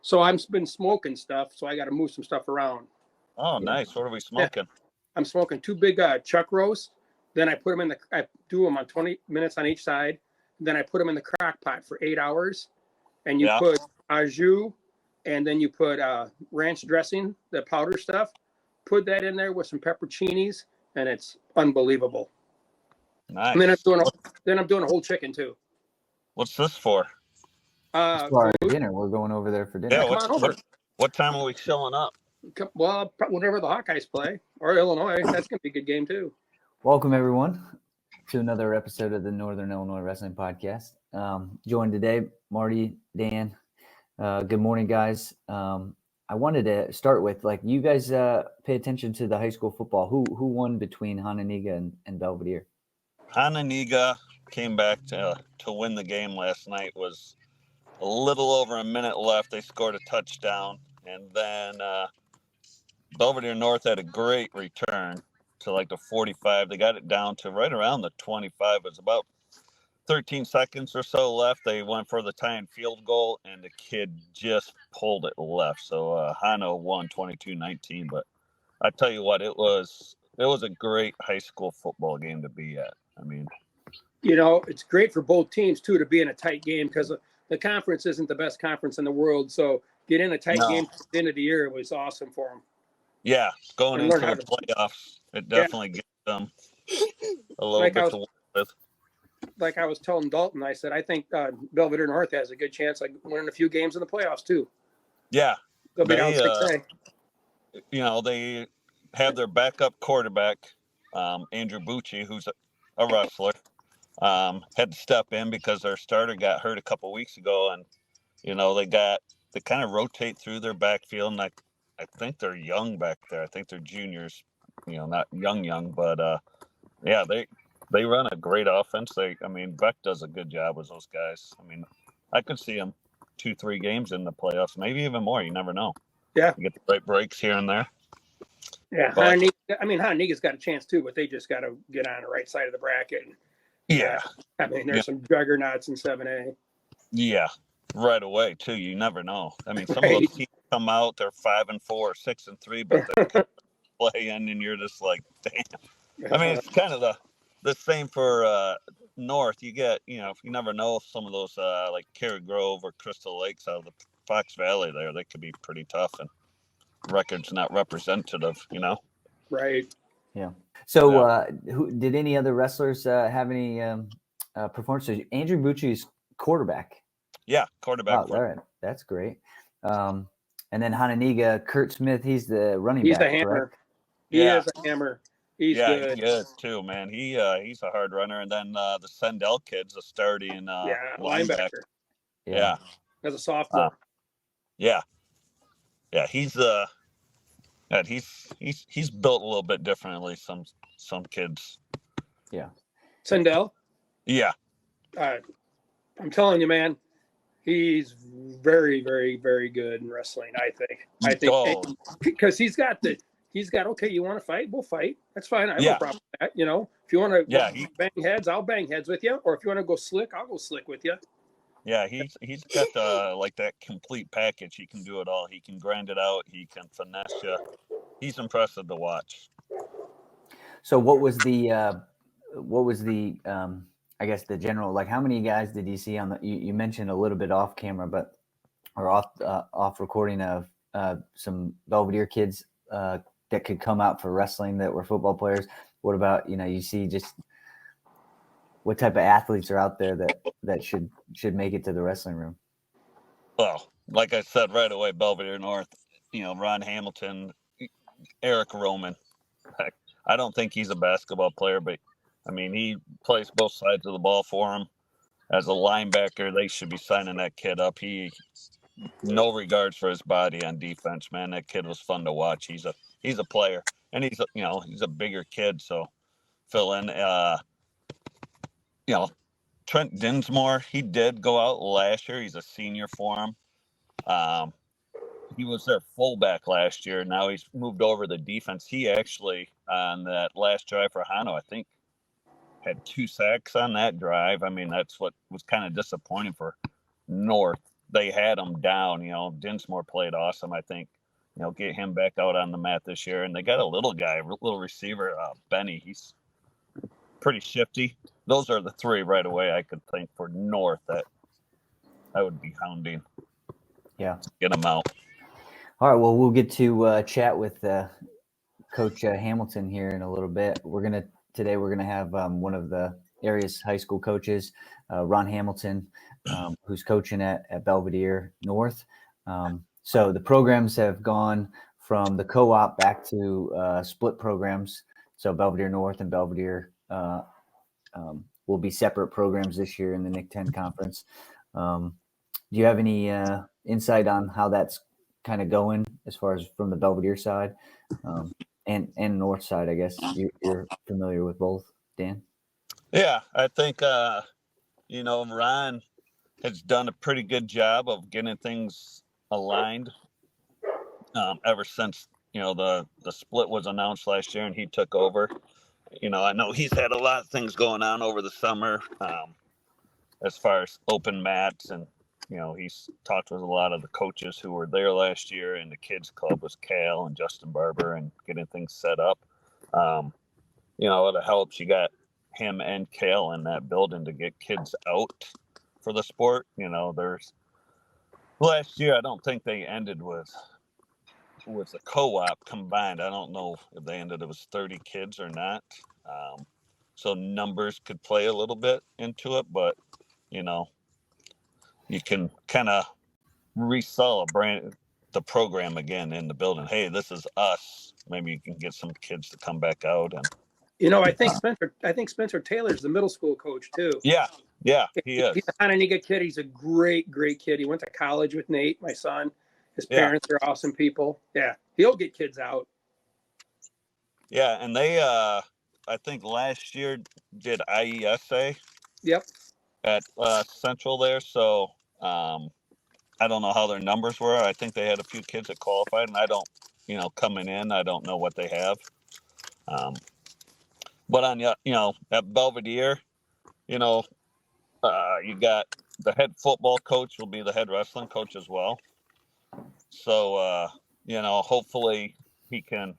So I've been smoking stuff, so I got to move some stuff around. Oh, nice. What are we smoking? Yeah. I'm smoking 2 big chuck roasts. Then I do them on 20 minutes on each side. Then I put them in the crock pot for 8 hours. And you put au jus, and then you put ranch dressing, the powder stuff. Put that in there with some pepperoncinis, and it's unbelievable. Nice. And then I'm doing a whole chicken too. What's this for? For our dinner. We're going over there for dinner. Yeah, come on over. What time are we showing up? Well, whenever the Hawkeyes play, or Illinois, that's going to be a good game too. Welcome, everyone, to another episode of the Northern Illinois Wrestling Podcast. Joined today, Marty, Dan. Good morning, guys. I wanted to start with, you guys pay attention to the high school football. Who won between Hononegah and Belvidere? Hononegah came back to win the game last night. Was a little over a minute left. They scored a touchdown, and then Belvidere North had a great return to the 45. They got it down to right around the 25. It was about 13 seconds or so left. They went for the tying field goal, and the kid just pulled it left. So Hano won 22-19. But I tell you what, it was a great high school football game to be at. I mean, it's great for both teams too to be in a tight game because the conference isn't the best conference in the world. So get in a tight game at the end of the year was awesome for them. Yeah, going into the playoffs, it definitely gives them a little bit to work with. Like I was telling Dalton, I said, I think Belvidere North has a good chance of winning a few games in the playoffs too. Yeah. They'll be down 6A. They have their backup quarterback, Andrew Bucci, who's a wrestler, had to step in because their starter got hurt a couple weeks ago. And, they kind of rotate through their backfield. And I think they're young back there. I think they're juniors, not young, but they run a great offense. Beck does a good job with those guys. I could see them 2-3 games in the playoffs, maybe even more. You never know. Yeah. You get the right breaks here and there. Yeah. Hononegah's got a chance too, but they just got to get on the right side of the bracket. Yeah. There's some juggernauts in 7A. Yeah. Right away too. You never know. Some of those teams come out, they're 5-4, 6-3, but they're playing, and you're just like, damn. It's kind of the same for North. You get, you never know, some of those like Cary Grove or Crystal Lakes out of the Fox Valley there, they could be pretty tough, and records not representative, Right. Yeah. So did any other wrestlers have any performances? Andrew Bucci's quarterback. Yeah, quarterback. Wow, that's great. And then Hononegah, Kurt Smith, he's the running back. He's the hammer. Correct? He is a hammer. He's good. He is too, man. He's a hard runner. And then the Sendell kid's a starting linebacker. Yeah. As a sophomore. Yeah, he's built a little bit differently. Some kids. Yeah. Sendell? Yeah. I'm telling you, man, he's very, very, very good in wrestling, I think because he's got okay, you want to fight? We'll fight. That's fine. I have no problem with that. If you want to bang heads, I'll bang heads with you. Or if you want to go slick, I'll go slick with you. Yeah, he's got that complete package. He can do it all. He can grind it out. He can finesse you. He's impressive to watch. So what was the I guess the general, how many guys did you see on the, you mentioned a little bit off camera, or off recording of some Belvidere kids that could come out for wrestling that were football players. What about, you see just what type of athletes are out there that should make it to the wrestling room? Well, like I said right away, Belvidere North, Ron Hamilton, Eric Roman. Heck, I don't think he's a basketball player, but he plays both sides of the ball for him. As a linebacker, they should be signing that kid up. He, no regards for his body on defense, man. That kid was fun to watch. He's a player, and he's a bigger kid. So fill in, Trent Dinsmore. He did go out last year. He's a senior for him. He was their fullback last year. Now he's moved over to defense. He actually, on that last drive for Hano, I think, had 2 sacks on that drive. That's what was kind of disappointing for North. they had him down. Dinsmore played awesome, I think. Get him back out on the mat this year. And they got a little guy, little receiver, Benny. He's pretty shifty. Those are the three right away I could think for North that I would be hounding. Yeah. Get them out. All right. Well, we'll get to chat with Coach Hamilton here in a little bit. Today we're gonna have one of the area's high school coaches, Ron Hamilton, who's coaching at Belvidere North. So the programs have gone from the co-op back to split programs. So Belvidere North and Belvidere will be separate programs this year in the NIC 10 conference. Do you have any insight on how that's kind of going as far as from the Belvidere side and North side? I guess you're familiar with both, Dan. Yeah, I think Ron has done a pretty good job of getting things aligned ever since the split was announced last year and he took over. I know he's had a lot of things going on over the summer as far as open mats, and he's talked with a lot of the coaches who were there last year, and the kids club was Cal and Justin Barber, and getting things set up. It helps. You got him and Cal in that building to get kids out for the sport. There's last year I don't think they ended with the co-op combined. I don't know if they ended it was 30 kids or not. So numbers could play a little bit into it, but you can kind of resell the program again in the building. Hey, this is us. Maybe you can get some kids to come back out. And I think Spencer Taylor's the middle school coach too. Yeah, he is. He's a Hananiga kid. He's a great kid. He went to college with Nate, my son. His parents are awesome people. Yeah, he'll get kids out. Yeah, and they, I think last year did IESA. Yep. At Central there, so I don't know how their numbers were. I think they had a few kids that qualified, and I don't, coming in, I don't know what they have. But on at Belvidere, you got the head football coach will be the head wrestling coach as well. So hopefully he can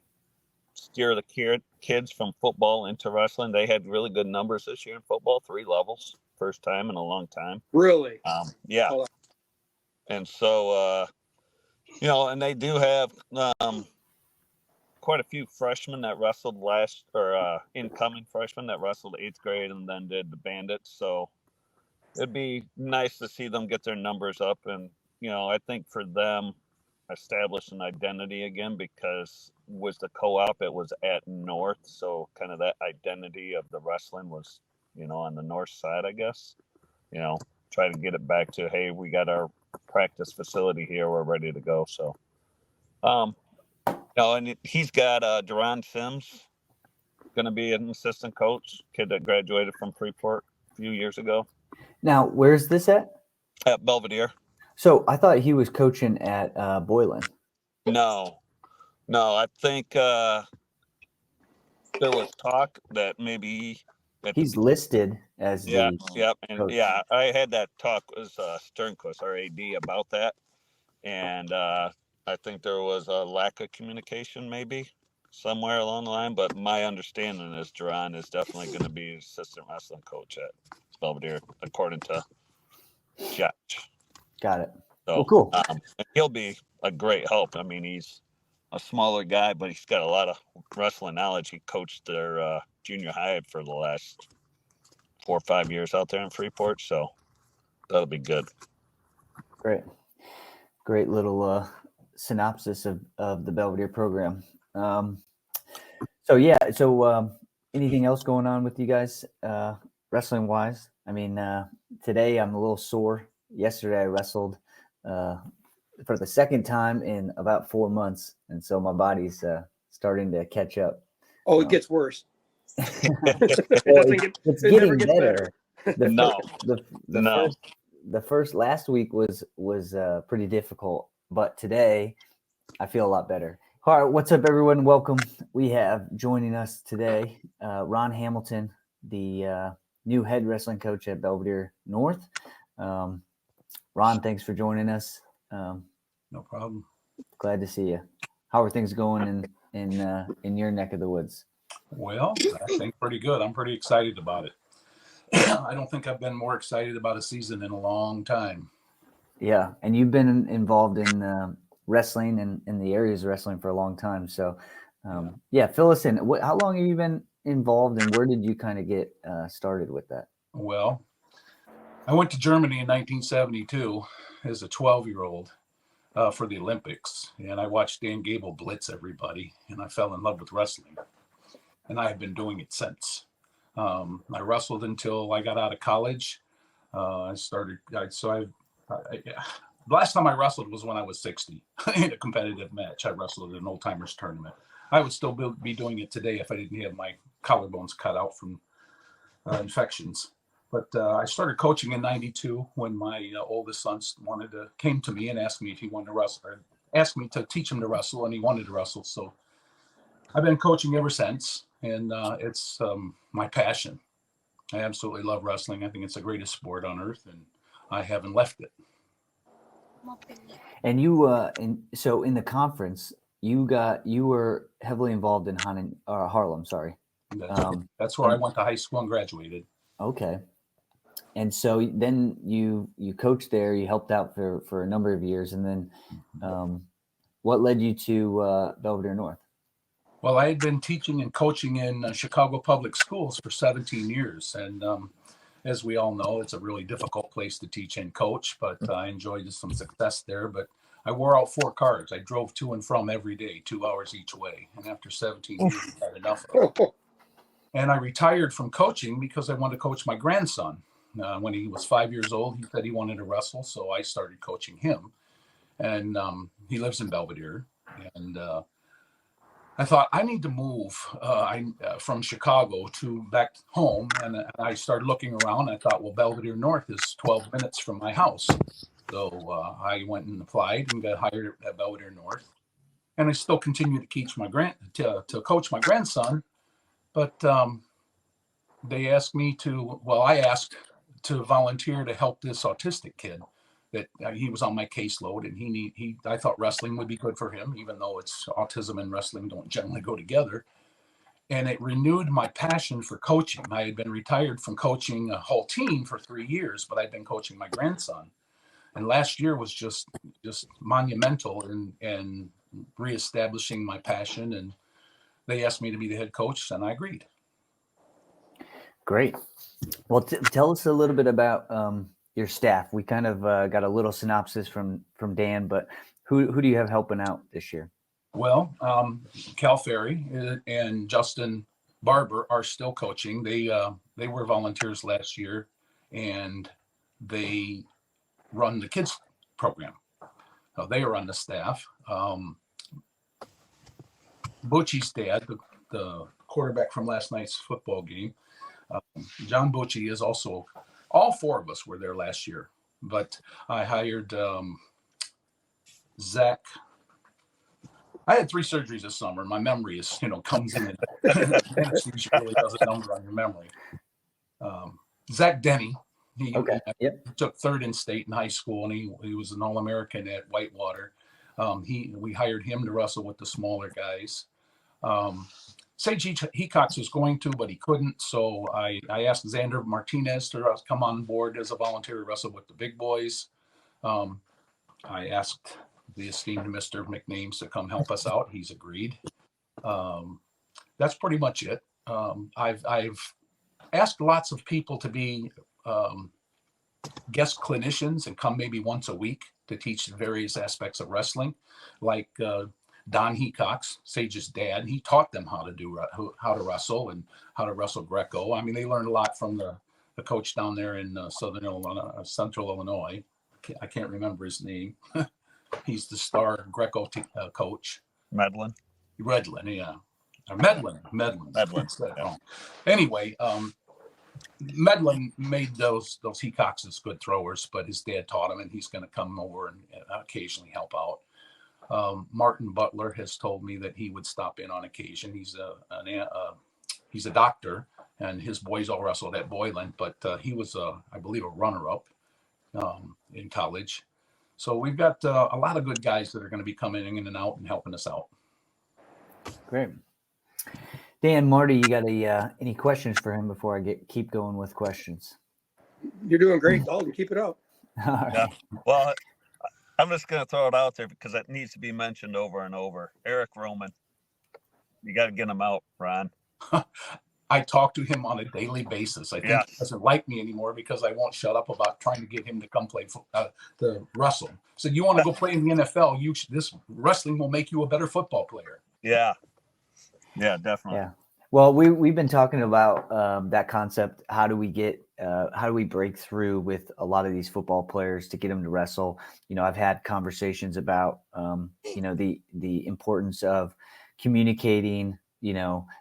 steer the kids from football into wrestling. They had really good numbers this year in football, 3 levels, first time in a long time. Really? Yeah. And so, and they do have quite a few freshmen that wrestled incoming freshmen that wrestled 8th grade and then did the Bandits. So it'd be nice to see them get their numbers up. And, I think for them, establish an identity again, because with the co-op, it was at North. So kind of that identity of the wrestling was, on the north side, I guess, try to get it back to, hey, we got our practice facility here. We're ready to go. So, and he's got Duran Sims going to be an assistant coach, kid that graduated from Freeport a few years ago. Now, where's this at? At Belvidere. So I thought he was coaching at Boylan. No, I think there was talk that maybe he's listed as and coach. I had that talk with Sternquist, our AD, about that, and I think there was a lack of communication maybe somewhere along the line. But my understanding is Duran is definitely going to be assistant wrestling coach at Belvidere, according to Josh. Got it. So, well, cool. He'll be a great help. I mean, he's a smaller guy, but he's got a lot of wrestling knowledge. He coached their junior high for the last 4 or 5 years out there in Freeport, so that'll be good. Great little synopsis of the Belvidere program. So anything else going on with you guys wrestling wise? I mean, today I'm a little sore. Yesterday I wrestled for the second time in about 4 months, and so my body's starting to catch up. Oh, it gets worse. It's getting better. The first last week was pretty difficult, but today I feel a lot better. All right, what's up, everyone? Welcome. We have joining us today Ron Hamilton, the new head wrestling coach at Belvidere North. Ron, thanks for joining us. No problem. Glad to see you. How are things going in your neck of the woods? Well, I think pretty good. I'm pretty excited about it. I don't think I've been more excited about a season in a long time. Yeah, and you've been involved in wrestling and in the areas of wrestling for a long time. So, fill us in. How long have you been involved, and where did you kind of get started with that? Well, I went to Germany in 1972 as a 12-year-old for the Olympics, and I watched Dan Gable blitz everybody, and I fell in love with wrestling, and I have been doing it since. I wrestled until I got out of college. The last time I wrestled was when I was 60 in a competitive match. I wrestled at an old timers tournament. I would still be doing it today if I didn't have my collarbones cut out from infections. But I started coaching in 92 when my oldest son came to me and asked me if he wanted to wrestle, or asked me to teach him to wrestle, and he wanted to wrestle. So I've been coaching ever since, and it's my passion. I absolutely love wrestling. I think it's the greatest sport on earth, and I haven't left it. And so in the conference, you were heavily involved in Harlem. Sorry, that's where I went to high school and graduated. Okay, and so then you coached there. You helped out for a number of years, and then what led you to Belvidere North? Well, I had been teaching and coaching in Chicago public schools for 17 years. And as we all know, it's a really difficult place to teach and coach, but I enjoyed some success there. But I wore out 4 cars. I drove to and from every day, 2 hours each way. And after 17 years, I had enough of it. And I retired from coaching because I wanted to coach my grandson. When he was 5 years old, he said he wanted to wrestle. So I started coaching him. And he lives in Belvidere. And I thought I need to move from Chicago to back home. And I started looking around. I thought, well, Belvidere North is 12 minutes from my house. So I went and applied and got hired at Belvidere North. And I still continue to teach to coach my grandson. But they asked me I asked to volunteer to help this autistic kid. That he was on my caseload, and I thought wrestling would be good for him, even though it's autism and wrestling don't generally go together. And it renewed my passion for coaching. I had been retired from coaching a whole team for 3 years, but I'd been coaching my grandson. And last year was just monumental in reestablishing my passion. And they asked me to be the head coach, and I agreed. Great. Well, tell us a little bit about your staff. We kind of got a little synopsis from Dan, but who do you have helping out this year? Well, Cal Ferry and Justin Barber are still coaching. They were volunteers last year, and they run the kids program. They are on the staff. Butchie's dad, the quarterback from last night's football game, John Butchie is also. All 4 of us were there last year, but I hired Zach. I had 3 surgeries this summer. My memory is, comes in and anesthesia really does a number on your memory. Zach Denny, he took 3rd in state in high school, and he was an All-American at Whitewater. We hired him to wrestle with the smaller guys. Sage Hecox was going to, but he couldn't. So I asked Xander Martinez to come on board as a volunteer to wrestle with the big boys. I asked the esteemed Mr. McNames to come help us out. He's agreed. That's pretty much it. I've asked lots of people to be guest clinicians and come maybe once a week to teach the various aspects of wrestling, like Don Hecox, Sage's dad. He taught them how to wrestle and how to wrestle Greco. I mean, they learned a lot from the coach down there in Central Illinois. I can't remember his name. He's the star Greco coach. Medlin, yeah. Medlin. Yeah. Anyway, Medlin made those Hecoxes good throwers, but his dad taught him, and he's going to come over and occasionally help out. Martin Butler has told me that he would stop in on occasion. He's a doctor, and his boys all wrestled at Boylan, but he was, I believe, a runner-up. in college. So we've got a lot of good guys that are going to be coming in and out and helping us out. Great. Dan, Marty, you got any questions for him before I keep going with questions? You're doing great, Dalton. Keep it up. Yeah. Well, I'm just going to throw it out there because it needs to be mentioned over and over. Eric Roman. You got to get him out, Ron. I talk to him on a daily basis. I think he doesn't like me anymore because I won't shut up about trying to get him to come play to wrestle. So you want to go play in the NFL? This wrestling will make you a better football player. Yeah. Yeah, definitely. Yeah. Well, we've been talking about that concept. How do we break through with a lot of these football players to get them to wrestle? I've had conversations about, the importance of communicating,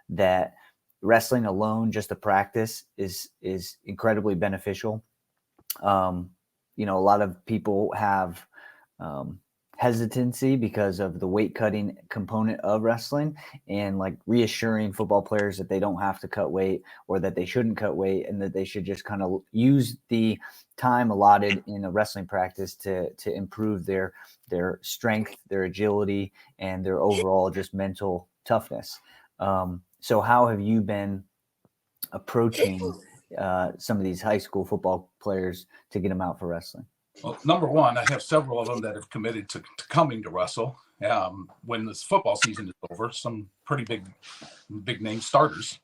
that wrestling alone, just a practice is incredibly beneficial. A lot of people have, hesitancy because of the weight cutting component of wrestling, and like reassuring football players that they don't have to cut weight or that they shouldn't cut weight and that they should just kind of use the time allotted in a wrestling practice to improve their strength, their agility, and their overall just mental toughness. So how have you been approaching some of these high school football players to get them out for wrestling? Well, number one, I have several of them that have committed to coming to wrestle when this football season is over. Some pretty big name starters.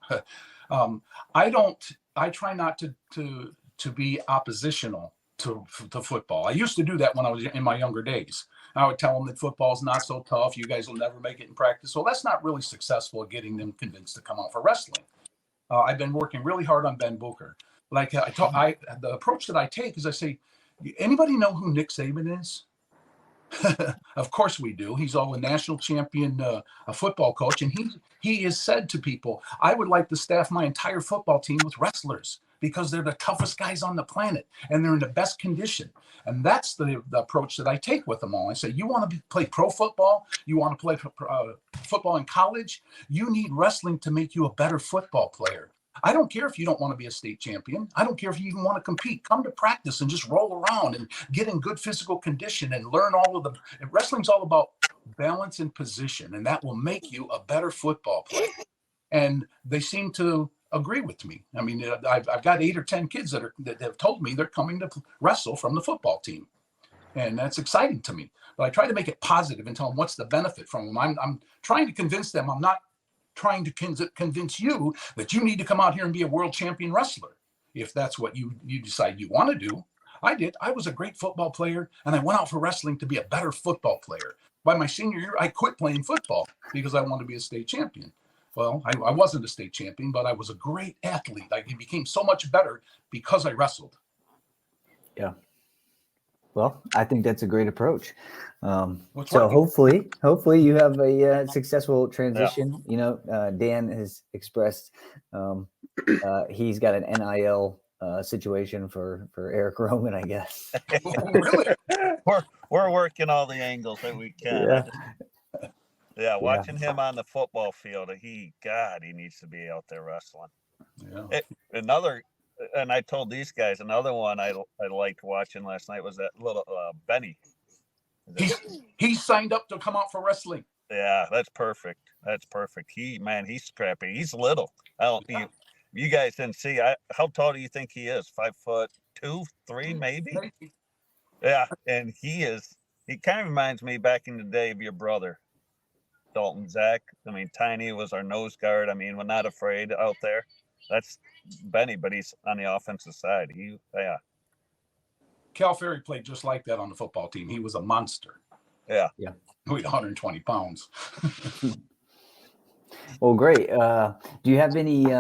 I try not to be oppositional to football. I used to do that when I was in my younger days. I would tell them that football's not so tough. You guys will never make it in practice. So that's not really successful at getting them convinced to come out for wrestling. I've been working really hard on Ben Booker. Like the approach that I take is I say, anybody know who Nick Saban is? Of course we do. He's a national champion a football coach, and he has said to people, I would like to staff my entire football team with wrestlers because they're the toughest guys on the planet and they're in the best condition. And that's the approach that I take with them all. I say, you want to play pro football? You want to play football in college? You need wrestling to make you a better football player. I don't care if you don't want to be a state champion. I don't care if you even want to compete. Come to practice and just roll around and get in good physical condition and learn all of wrestling's all about balance and position, and that will make you a better football player. And they seem to agree with me. I mean, I've got 8 or 10 kids that have told me they're coming to wrestle from the football team. And that's exciting to me. But I try to make it positive and tell them what's the benefit from them. I'm trying to convince them. I'm not trying to convince you that you need to come out here and be a world champion wrestler. If that's what you decide you want to do. I did. I was a great football player, and I went out for wrestling to be a better football player. By my senior year, I quit playing football because I wanted to be a state champion. Well, I wasn't a state champion, but I was a great athlete. I became so much better because I wrestled. Yeah. Well, I think that's a great approach. So hopefully you have a successful transition. Yeah. Dan has expressed he's got an NIL situation for Eric Roman, I guess. Really? We're working all the angles that we can. Yeah, watching him on the football field, he needs to be out there wrestling. Yeah. And I told these guys, another one I liked watching last night was that little Benny. He signed up to come out for wrestling. Yeah, that's perfect. He's scrappy. He's little. You guys didn't see. How tall do you think he is? 5'2", 3 maybe? Yeah, and he kind of reminds me back in the day of your brother, Dalton Zach. I mean, Tiny was our nose guard. I mean, we're not afraid out there. That's Benny, but he's on the offensive side. Cal Ferry played just like that on the football team. He was a monster. Yeah. He weighed 120 pounds. Well, great. Do you have any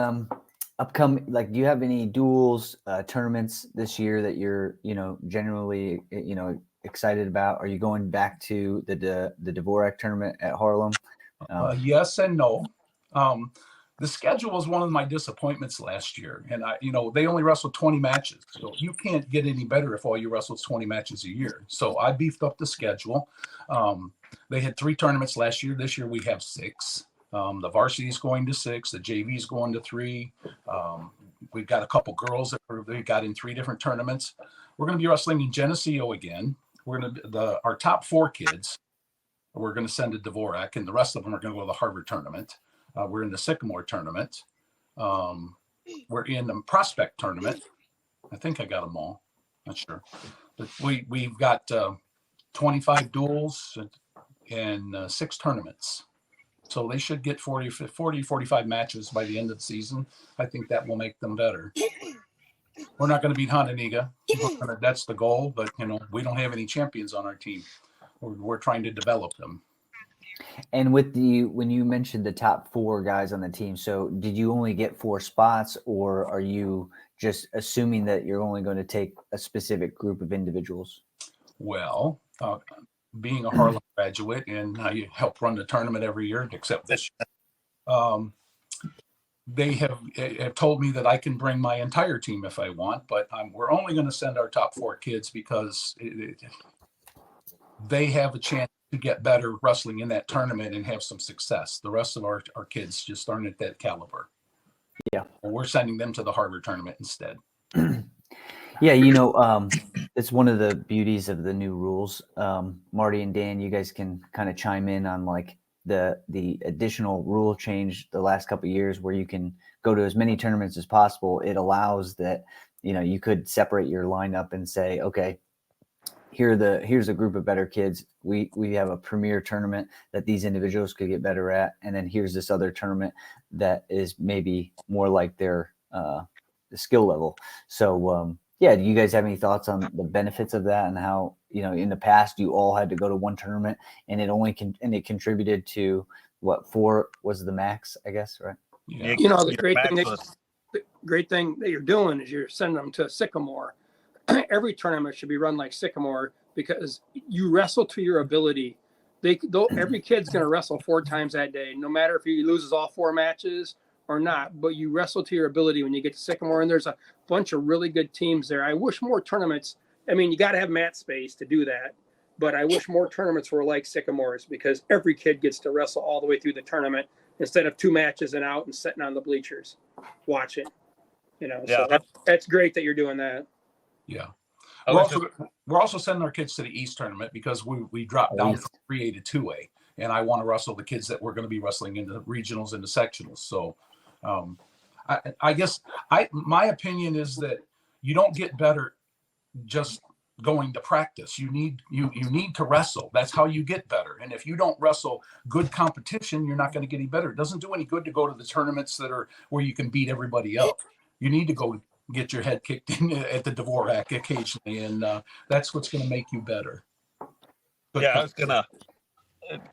upcoming, do you have any duels tournaments this year that you're, generally, excited about? Are you going back to the Dvorak tournament at Harlem? Yes and no. The schedule was one of my disappointments last year. And they only wrestled 20 matches. So you can't get any better if all you wrestle is 20 matches a year. So I beefed up the schedule. They had 3 tournaments last year. This year we have 6. The varsity is going to 6. The JV is going to 3. We've got a couple girls that they got in 3 different tournaments. we're going to be wrestling in Geneseo again. We're going to our top 4 kids. We're going to send to Dvorak, and the rest of them are going to go to the Harvard tournament. We're in the Sycamore tournament. We're in the Prospect tournament. I think I got them all. Not sure, but we've got 25 duels and 6 tournaments. So they should get 45 matches by the end of the season. I think that will make them better. We're not going to beat Hononegah. That's the goal, but we don't have any champions on our team. We're trying to develop them. And when you mentioned the top 4 guys on the team, so did you only get 4 spots, or are you just assuming that you're only going to take a specific group of individuals? Well, being a Harlan graduate, and I help run the tournament every year, except this year, they have told me that I can bring my entire team if I want, but we're only going to send our top 4 kids because they have a chance to get better wrestling in that tournament and have some success. The rest of our kids just aren't at that caliber. Yeah. And we're sending them to the Harvard tournament instead. Yeah, it's one of the beauties of the new rules. Marty and Dan, you guys can kind of chime in on like the additional rule change the last couple of years where you can go to as many tournaments as possible. It allows that, you could separate your lineup and say, okay, here's a group of better kids. We have a premier tournament that these individuals could get better at. And then here's this other tournament that is maybe more like their the skill level. So, do you guys have any thoughts on the benefits of that and how, in the past you all had to go to one tournament and it contributed to what, 4 was the max, I guess, right? Yeah. The great thing that you're doing is you're sending them to Sycamore. Every tournament should be run like Sycamore because you wrestle to your ability. Every kid's going to wrestle 4 times that day, no matter if he loses all 4 matches or not, but you wrestle to your ability when you get to Sycamore, and there's a bunch of really good teams there. I wish more tournaments, you got to have mat space to do that, but I wish more tournaments were like Sycamore's because every kid gets to wrestle all the way through the tournament instead of 2 matches and out and sitting on the bleachers watching, so that's great that you're doing that. Yeah. We're also sending our kids to the East tournament because we dropped down from 3A to 2A, and I want to wrestle the kids that we're going to be wrestling in the regionals and the sectionals. So I guess my opinion is that you don't get better just going to practice. You need to wrestle. That's how you get better. And if you don't wrestle good competition, you're not going to get any better. It doesn't do any good to go to the tournaments that are where you can beat everybody up. You need to go get your head kicked in at the Dvorak occasionally, and that's what's going to make you better. I was going to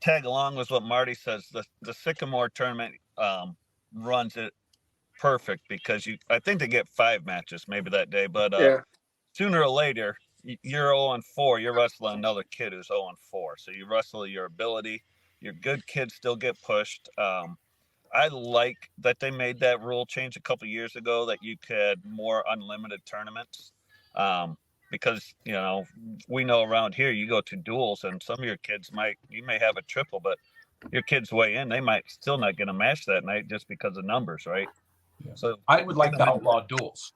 tag along with what Marty says. The Sycamore tournament runs it perfect because I think they get 5 matches maybe that day, but sooner or later you're 0-4. You're wrestling another kid who's 0-4. So you wrestle your ability. Your good kids still get pushed. I like that they made that rule change a couple of years ago that you could more unlimited tournaments. Because, we know around here you go to duels and some of your kids you may have a triple, but your kids weigh in, they might still not get a match that night just because of numbers, right? Yeah. So I would like to outlaw duels.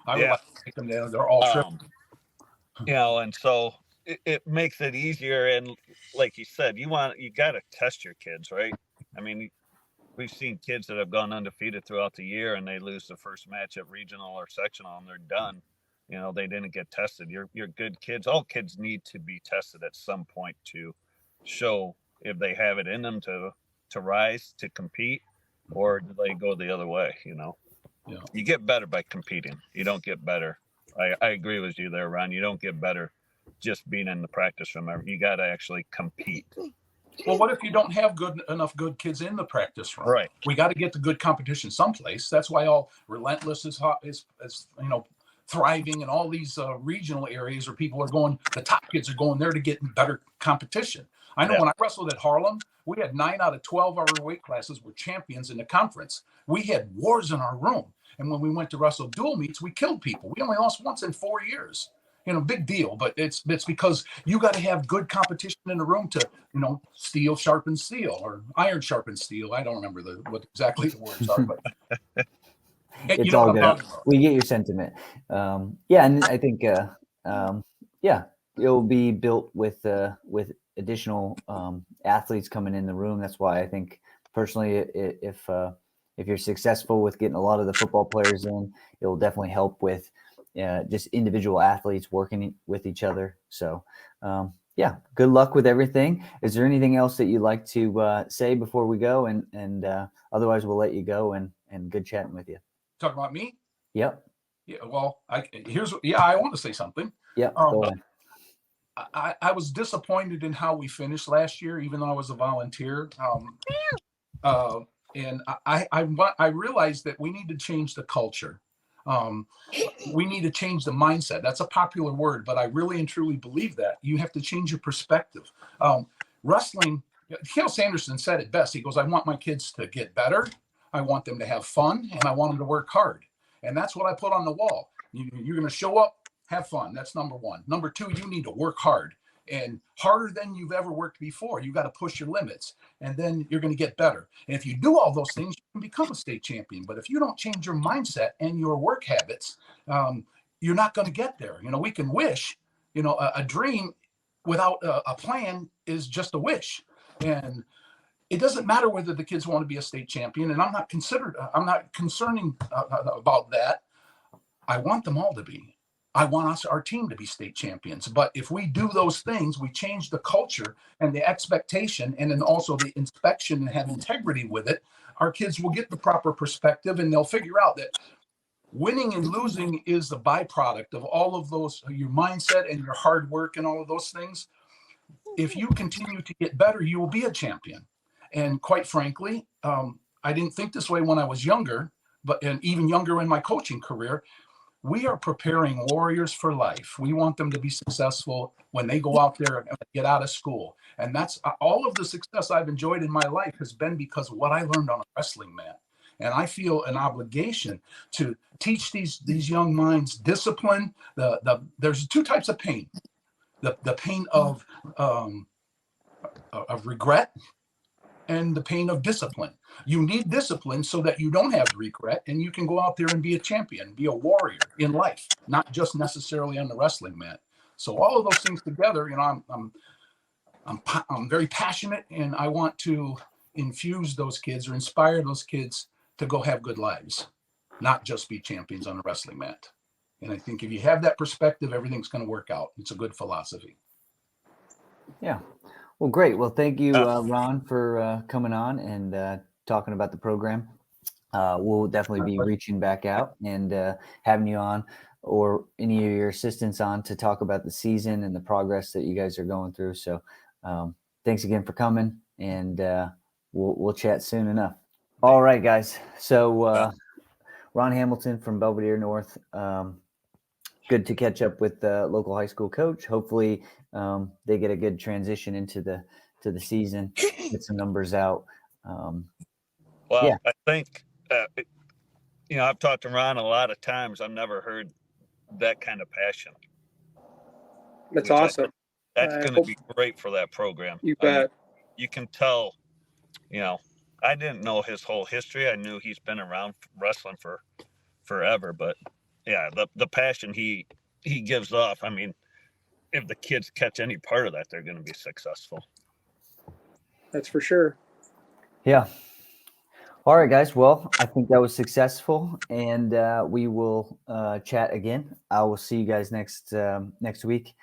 I would like to make them down. They're all triple. And so it makes it easier. And like you said, you got to test your kids, right? We've seen kids that have gone undefeated throughout the year and they lose the first match at regional or sectional and they're done. They didn't get tested. You're good kids. All kids need to be tested at some point to show if they have it in them to rise, to compete, or do they go the other way, Yeah. You get better by competing. You don't get better. I agree with you there, Ron. You don't get better just being in the practice room. You got to actually compete. Well, what if you don't have enough good kids in the practice room? Right. We got to get the good competition someplace. That's why all Relentless is thriving in all these regional areas where people are going. The top kids are going there to get better competition. I know when I wrestled at Harlem, we had 9 out of 12 of our weight classes were champions in the conference. We had wars in our room, and when we went to wrestle dual meets, we killed people. We only lost once in 4 years. Big deal, but it's because you got to have good competition in the room to, steel sharpens steel or iron sharpens steel. I don't remember what exactly the words are, but it's all good. We get your sentiment. And I think yeah, it'll be built with additional athletes coming in the room. That's why I think personally, if you're successful with getting a lot of the football players in, it will definitely help with just individual athletes working with each other. So, yeah, good luck with everything. Is there anything else that you'd like to say before we go? And otherwise, we'll let you go. And good chatting with you. Talking about me? Yep. Yeah. Well, I want to say something. Yep. Go ahead. I was disappointed in how we finished last year, even though I was a volunteer. And I realized that we need to change the culture. We need to change the mindset. That's a popular word, but I really and truly believe that you have to change your perspective. Wrestling, Cael Sanderson said it best. He goes, I want my kids to get better. I want them to have fun, and I want them to work hard. And that's what I put on the wall. You're going to show up, have fun. That's number one. Number two, you need to work hard, and harder than you've ever worked before. You got to push your limits, and then you're going to get better. And if you do all those things, you can become a state champion. But if you don't change your mindset and your work habits, you're not going to get there. We can wish, a dream without a plan is just a wish. And it doesn't matter whether the kids want to be a state champion. And I'm not concerning about that. I want them all to be. I want our team to be state champions. But if we do those things, we change the culture and the expectation, and then also the inspection, and have integrity with it, our kids will get the proper perspective, and they'll figure out that winning and losing is the byproduct of all of those, your mindset and your hard work and all of those things. If you continue to get better, you will be a champion. And quite frankly, I didn't think this way when I was younger, and even younger in my coaching career. We are preparing warriors for life. We want them to be successful when they go out there and get out of school. And that's all of the success I've enjoyed in my life has been because of what I learned on a wrestling mat. And I feel an obligation to teach these young minds discipline. There's two types of pain. The pain of regret and the pain of discipline. You need discipline so that you don't have regret, and you can go out there and be a champion, be a warrior in life, not just necessarily on the wrestling mat. So all of those things together, I'm very passionate, and I want to infuse those kids or inspire those kids to go have good lives, not just be champions on the wrestling mat. And I think if you have that perspective, everything's going to work out. It's a good philosophy. Yeah. Well, great. Well, thank you, Ron, for coming on and talking about the program. We'll definitely be reaching back out and having you on, or any of your assistants on, to talk about the season and the progress that you guys are going through. So thanks again for coming, and we'll chat soon enough. All right, guys. So Ron Hamilton from Belvidere North. Good to catch up with the local high school coach. Hopefully they get a good transition into the season, get some numbers out. I think, I've talked to Ron a lot of times. I've never heard that kind of passion. That's awesome. That's going to be great for that program. You bet. You can tell, I didn't know his whole history. I knew he's been around wrestling for forever, but yeah, the passion he gives off. I mean, if the kids catch any part of that, they're going to be successful. That's for sure. Yeah. All right, guys. Well, I think that was successful, and we will chat again. I will see you guys next week.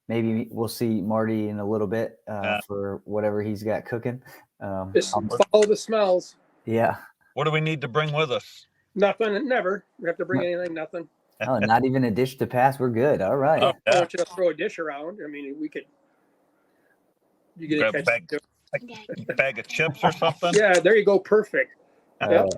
Maybe we'll see Marty in a little bit for whatever he's got cooking. Just follow the smells. Yeah. What do we need to bring with us? Nothing. Never. We have to bring anything. Nothing. Oh, not even a dish to pass. We're good. All right. I don't want you to throw a dish around. I mean, we could. You get a bag of chips or something. Yeah, there you go. Perfect. Yep.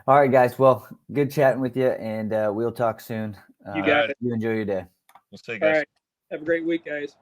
All right, guys. Well, good chatting with you, and we'll talk soon. You got it. You enjoy your day. We'll see you guys. All right. Have a great week, guys.